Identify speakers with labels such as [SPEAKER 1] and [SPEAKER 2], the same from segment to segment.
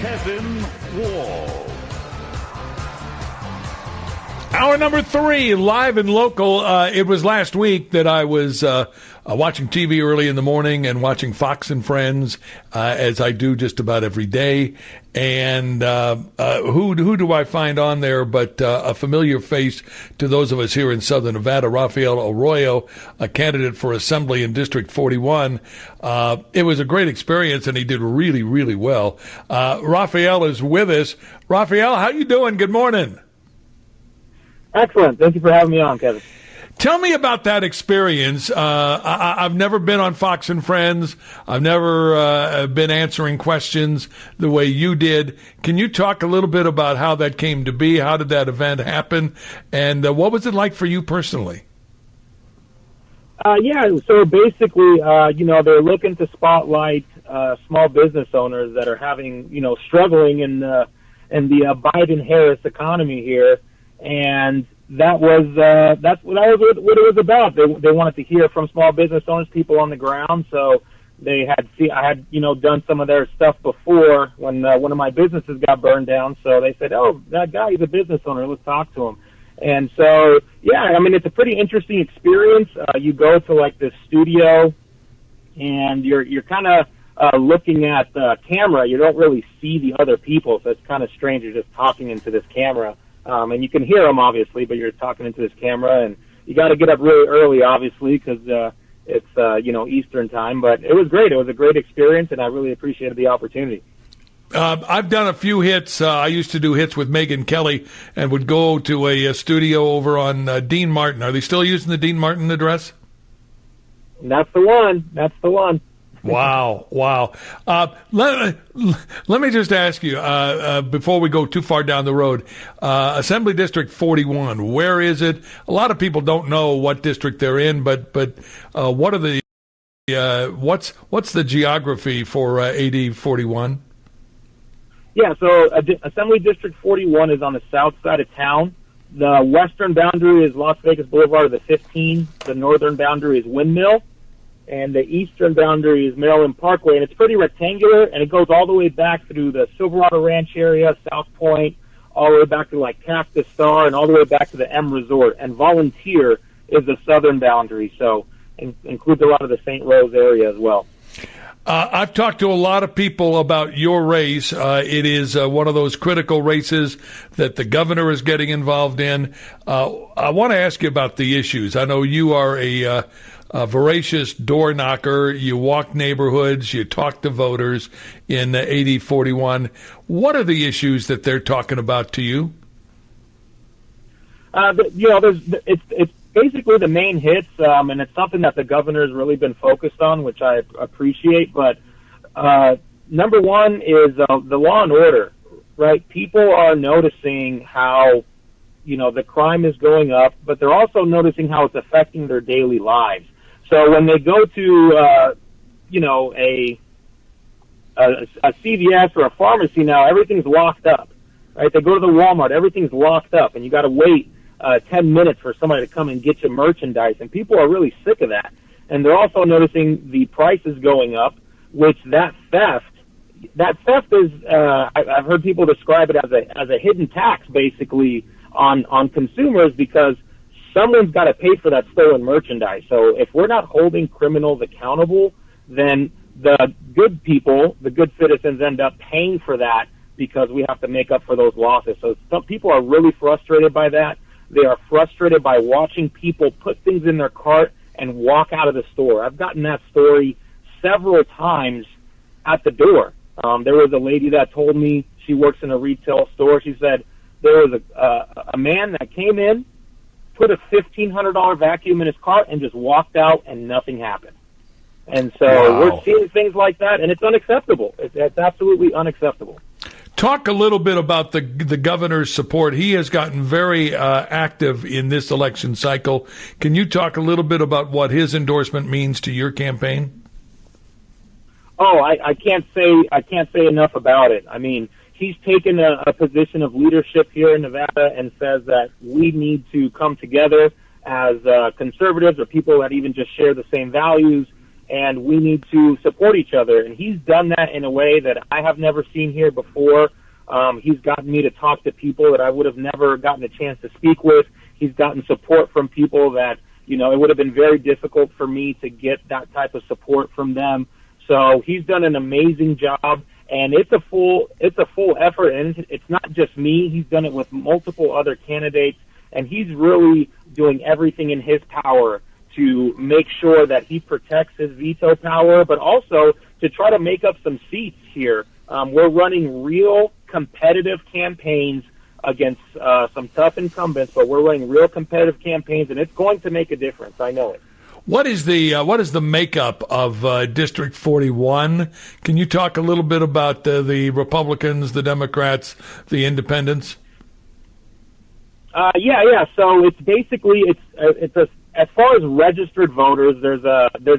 [SPEAKER 1] Kevin Wall.
[SPEAKER 2] Hour number 3, live and local. It was last week that I was watching TV early in the morning and watching Fox and Friends, as I do just about every day. And who do I find on there but a familiar face to those of us here in Southern Nevada, Rafael Arroyo, a candidate for Assembly in District 41. It was a great experience, and he did really, really well. Rafael is with us. Rafael, how you doing? Good morning.
[SPEAKER 3] Excellent. Thank you for having me on, Kevin.
[SPEAKER 2] Tell me about that experience. I've never been on Fox and Friends. I've never been answering questions the way you did. Can you talk a little bit about how that came to be? How did that event happen? And what was it like for you personally?
[SPEAKER 3] So basically, they're looking to spotlight small business owners that are having, struggling in the Biden-Harris economy here. And that's what it was about. They wanted to hear from small business owners, people on the ground. So I had done some of their stuff before when one of my businesses got burned down. So they said, "Oh, that guy, he's a business owner. Let's talk to him." And so, it's a pretty interesting experience. You go to like this studio, and you're kind of looking at the camera. You don't really see the other people, so it's kind of strange. You're just talking into this camera. And you can hear them, obviously, but you're talking into this camera, and you got to get up really early, obviously, because it's Eastern time. But it was great. It was a great experience, and I really appreciated the opportunity.
[SPEAKER 2] I've done a few hits. I used to do hits with Megyn Kelly and would go to a studio over on Dean Martin. Are they still using the Dean Martin address?
[SPEAKER 3] That's the one.
[SPEAKER 2] Wow. Let me just ask you, before we go too far down the road, Assembly District 41, where is it? A lot of people don't know what district they're in, but what are the what's the geography for AD 41?
[SPEAKER 3] Yeah, so Assembly District 41 is on the south side of town. The western boundary is Las Vegas Boulevard of the 15. The northern boundary is Windmill. And the eastern boundary is Maryland Parkway, and it's pretty rectangular, and it goes all the way back through the Silverado Ranch area, South Point, all the way back to like Cactus Star, and all the way back to the M Resort. And Volunteer is the southern boundary, so includes a lot of the St. Rose area as well.
[SPEAKER 2] I've talked to a lot of people about your race. It is one of those critical races that the governor is getting involved in. I want to ask you about the issues. I know you are a voracious door knocker. You walk neighborhoods. You talk to voters in AD 41. What are the issues that they're talking about to you?
[SPEAKER 3] It's basically the main hits, and it's something that the governor has really been focused on, which I appreciate. But number one is the law and order, right? People are noticing how, the crime is going up, but they're also noticing how it's affecting their daily lives. So when they go to, a CVS or a pharmacy now, everything's locked up, right? They go to the Walmart, everything's locked up, and you got to wait 10 minutes for somebody to come and get you merchandise, and people are really sick of that. And they're also noticing the prices going up, which that theft is, I've heard people describe it as a hidden tax, basically, on consumers, because someone's got to pay for that stolen merchandise. So if we're not holding criminals accountable, then the good people, the good citizens, end up paying for that because we have to make up for those losses. So some people are really frustrated by that. They are frustrated by watching people put things in their cart and walk out of the store. I've gotten that story several times at the door. There was a lady that told me, she works in a retail store. She said there was a man that came in, put a $1,500 vacuum in his cart, and just walked out, and nothing happened. And so We're seeing things like that, and it's unacceptable. It's absolutely unacceptable.
[SPEAKER 2] Talk a little bit about the governor's support. He has gotten very active in this election cycle. Can you talk a little bit about what his endorsement means to your campaign?
[SPEAKER 3] Oh, I can't say enough about it. I mean, he's taken a position of leadership here in Nevada and says that we need to come together as conservatives or people that even just share the same values and we need to support each other. And he's done that in a way that I have never seen here before. He's gotten me to talk to people that I would have never gotten a chance to speak with. He's gotten support from people that, it would have been very difficult for me to get that type of support from them. So he's done an amazing job, and it's a full effort, and it's not just me. He's done it with multiple other candidates, and he's really doing everything in his power to make sure that he protects his veto power, but also to try to make up some seats here. We're running real competitive campaigns against some tough incumbents, but we're running real competitive campaigns, and it's going to make a difference. I know it.
[SPEAKER 2] What is the makeup of District 41? Can you talk a little bit about the Republicans, the Democrats, the Independents?
[SPEAKER 3] Yeah. So it's basically as far as registered voters, there's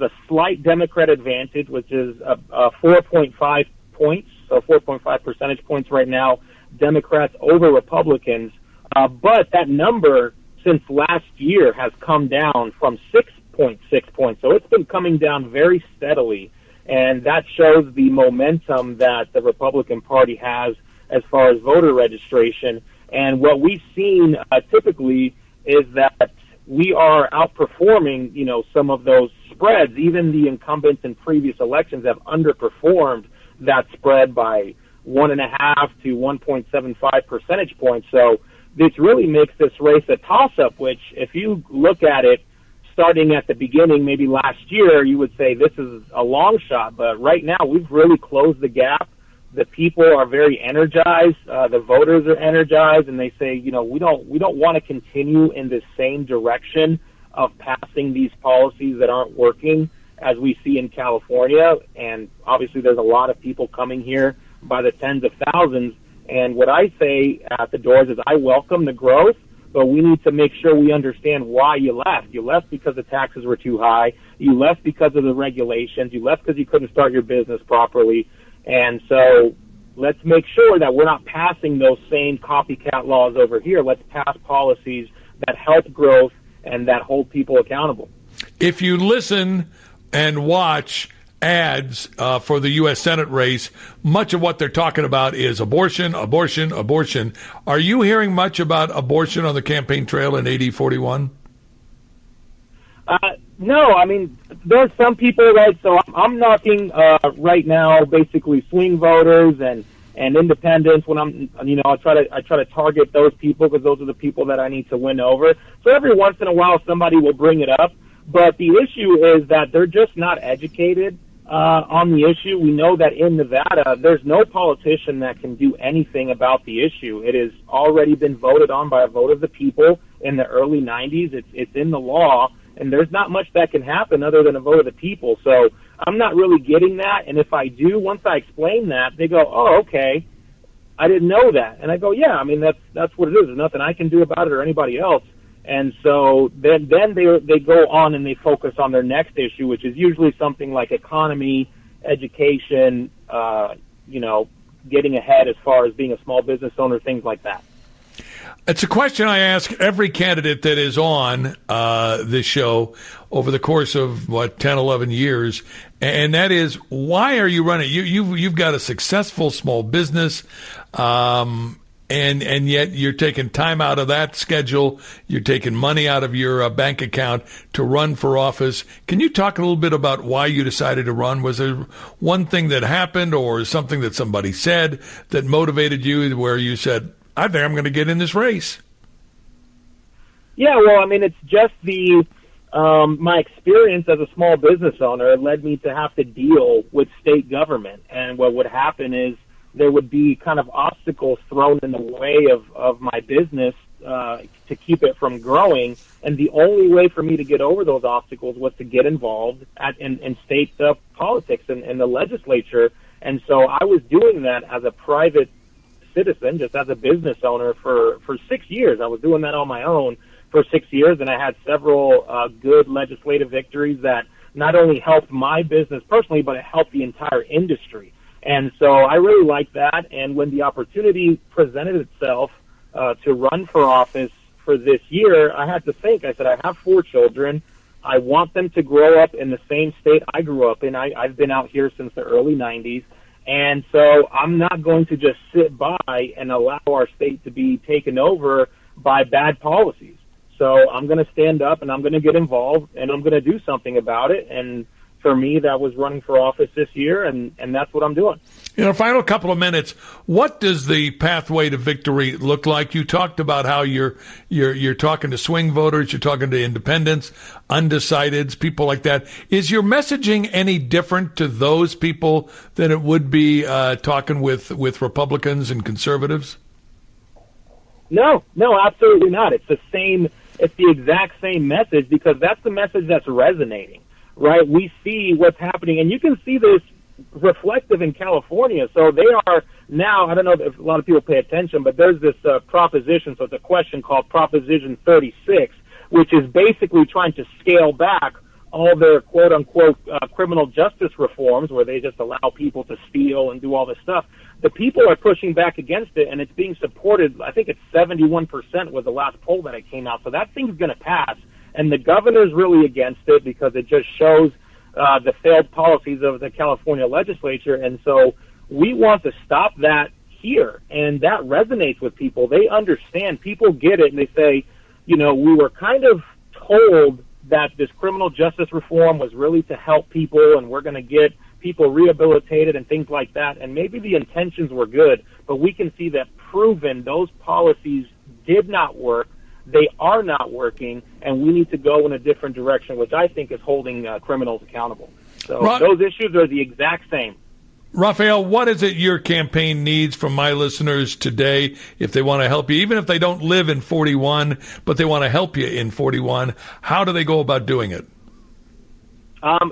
[SPEAKER 3] a slight Democrat advantage, which is 4.5 points, so 4.5 percentage points right now, Democrats over Republicans. But that number since last year has come down from 6.6 points. So it's been coming down very steadily, and that shows the momentum that the Republican Party has as far as voter registration. And what we've seen typically is that we are outperforming, some of those spreads. Even the incumbents in previous elections have underperformed that spread by 1.5 to 1.75 percentage points. So this really makes this race a toss-up, which if you look at it starting at the beginning, maybe last year, you would say this is a long shot. But right now, we've really closed the gap. The people are very energized. The voters are energized, and they say, we don't want to continue in this same direction of passing these policies that aren't working, as we see in California. And obviously, there's a lot of people coming here by the tens of thousands. And what I say at the doors is I welcome the growth, but we need to make sure we understand why you left. You left because the taxes were too high. You left because of the regulations. You left because you couldn't start your business properly. And so let's make sure that we're not passing those same copycat laws over here. Let's pass policies that help growth and that hold people accountable. If you listen and watch ads for the U.S. Senate race, much of what they're talking about is abortion, abortion, abortion. Are you hearing much about abortion on the campaign trail in AD 41? No, I mean, there's some people, right? So I'm knocking right now basically swing voters and independents when I try to target those people because those are the people that I need to win over. So every once in a while somebody will bring it up, but the issue is that they're just not educated on the issue. We know that in Nevada, there's no politician that can do anything about the issue. It has already been voted on by a vote of the people in the early 90s. It's in the law. And there's not much that can happen other than a vote of the people. So I'm not really getting that. And if I do, once I explain that, they go, oh, okay, I didn't know that. And I go, yeah, I mean, that's what it is. There's nothing I can do about it or anybody else. And so then they go on and they focus on their next issue, which is usually something like economy, education, getting ahead as far as being a small business owner, things like that.
[SPEAKER 2] It's a question I ask every candidate that is on this show over the course of, 10, 11 years, and that is, why are you running? You've got a successful small business, and yet you're taking time out of that schedule, you're taking money out of your bank account to run for office. Can you talk a little bit about why you decided to run? Was there one thing that happened or something that somebody said that motivated you where you said, I think I'm going to get in this race?
[SPEAKER 3] Yeah, well, I mean, it's just my experience as a small business owner led me to have to deal with state government. And what would happen is there would be kind of obstacles thrown in the way of my business to keep it from growing. And the only way for me to get over those obstacles was to get involved in state politics and the legislature. And so I was doing that as a private citizen, just as a business owner for 6 years. I was doing that on my own for 6 years, and I had several good legislative victories that not only helped my business personally, but it helped the entire industry. And so I really liked that, and when the opportunity presented itself to run for office for this year, I had to think. I said, I have 4 children. I want them to grow up in the same state I grew up in. I've been out here since the early 90s. And so I'm not going to just sit by and allow our state to be taken over by bad policies. So I'm going to stand up and I'm going to get involved and I'm going to do something about it. And for me, that was running for office this year, and that's what I'm doing.
[SPEAKER 2] Final couple of minutes. What does the pathway to victory look like? You talked about how you're talking to swing voters, you're talking to independents, undecideds, people like that. Is your messaging any different to those people than it would be talking with Republicans and conservatives?
[SPEAKER 3] No, absolutely not. It's the exact same message, because that's the message that's resonating. Right, we see what's happening, and you can see this reflective in California. So they are now, I don't know if a lot of people pay attention, but there's this proposition, so it's a question called Proposition 36, which is basically trying to scale back all their quote-unquote criminal justice reforms, where they just allow people to steal and do all this stuff. The people are pushing back against it, and it's being supported. I think it's 71% was the last poll that it came out. So that thing's going to pass. And the governor's really against it because it just shows the failed policies of the California legislature. And so we want to stop that here. And that resonates with people. They understand. People get it. And they say, we were kind of told that this criminal justice reform was really to help people and we're going to get people rehabilitated and things like that. And maybe the intentions were good, but we can see that proven those policies did not work. They are not working, and we need to go in a different direction, which I think is holding criminals accountable. So those issues are the exact same.
[SPEAKER 2] Rafael, what is it your campaign needs from my listeners today if they want to help you, even if they don't live in 41, but they want to help you in 41? How do they go about doing it?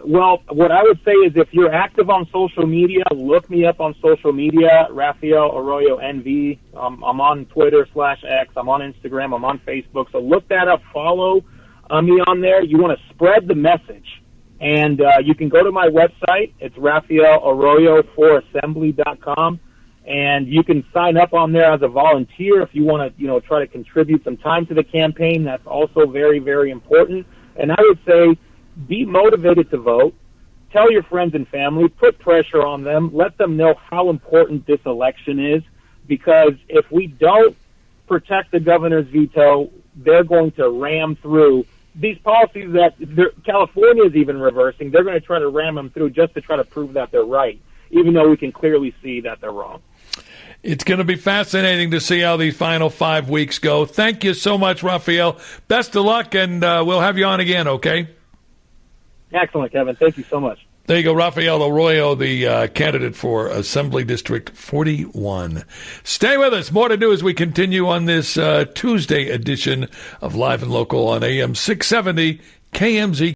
[SPEAKER 3] Well, what I would say is if you're active on social media, look me up on social media, Rafael Arroyo NV. I'm on Twitter /X. I'm on Instagram. I'm on Facebook. So look that up. Follow me on there. You want to spread the message. And you can go to my website. It's RafaelArroyo4Assembly.com. And you can sign up on there as a volunteer if you want to, try to contribute some time to the campaign. That's also very, very important. And I would say, be motivated to vote. Tell your friends and family. Put pressure on them. Let them know how important this election is, because if we don't protect the governor's veto, they're going to ram through these policies that California is even reversing. They're going to try to ram them through just to try to prove that they're right, even though we can clearly see that they're wrong.
[SPEAKER 2] It's going to be fascinating to see how these final 5 weeks go. Thank you so much, Rafael. Best of luck, and we'll have you on again, okay?
[SPEAKER 3] Excellent, Kevin. Thank you so much.
[SPEAKER 2] There you go, Rafael Arroyo, the candidate for Assembly District 41. Stay with us. More to do as we continue on this Tuesday edition of Live and Local on AM 670 KMZ.